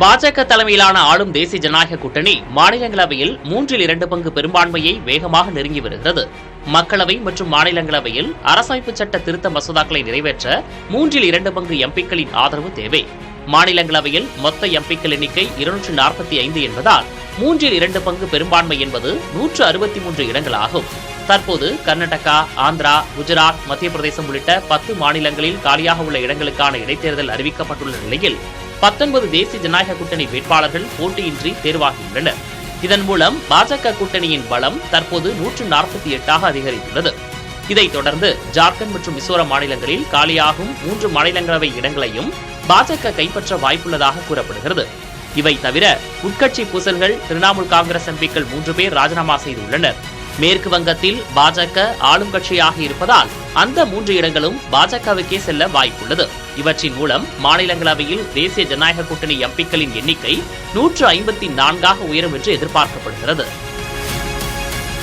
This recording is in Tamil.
பாஜக தலைமையிலான ஆளும் தேசிய ஜனநாயக கூட்டணி மாநிலங்களவையில் 2/3 பங்கு பெரும்பான்மையை வேகமாக நெருங்கி வருகிறது. மக்களவை மற்றும் மாநிலங்களவையில் அரசமைப்பு சட்ட திருத்த மசோதாக்களை நிறைவேற்ற 2/3 பங்கு எம்பிக்களின் ஆதரவு தேவை. மாநிலங்களவையில் மொத்த எம்பிக்கள் எண்ணிக்கை 245 என்பதால் 2/3 பங்கு பெரும்பான்மை என்பது 163 இடங்களாகும். தற்போது கர்நாடகா, ஆந்திரா, குஜராத், மத்திய பிரதேசம் உள்ளிட்ட 10 மாநிலங்களில் காலியாக உள்ள இடங்களுக்கான இடைத்தேர்தல் அறிவிக்கப்பட்டுள்ள நிலையில் 19 தேசிய ஜனநாயக கூட்டணி வேட்பாளர்கள் போட்டியின்றி தேர்வாகியுள்ளனர். இதன் மூலம் பாஜக கூட்டணியின் பலம் தற்போது 148ஆக அதிகரித்துள்ளது. இதைத் தொடர்ந்து ஜார்க்கண்ட் மற்றும் மிசோரம் மாநிலங்களில் காலியாகும் 3 மாநிலங்களவை இடங்களையும் பாஜக கைப்பற்ற வாய்ப்புள்ளதாக கூறப்படுகிறது. இவை தவிர உட்கட்சி பூசல்கள் திரிணாமுல் காங்கிரஸ் எம்பிக்கள் 3 பேர் ராஜினாமா செய்துள்ளனர். மேற்கு வங்கத்தில் பாஜக ஆளும் கட்சியாக இருப்பதால் அந்த 3 இடங்களும் பாஜகவுக்கே செல்ல வாய்ப்புள்ளது. இவற்றின் மூலம் மாநிலங்களவையில் தேசிய ஜனநாயக கூட்டணி எம்பிக்களின் எண்ணிக்கை 154ஆக உயரும் என்று எதிர்பார்க்கப்படுகிறது.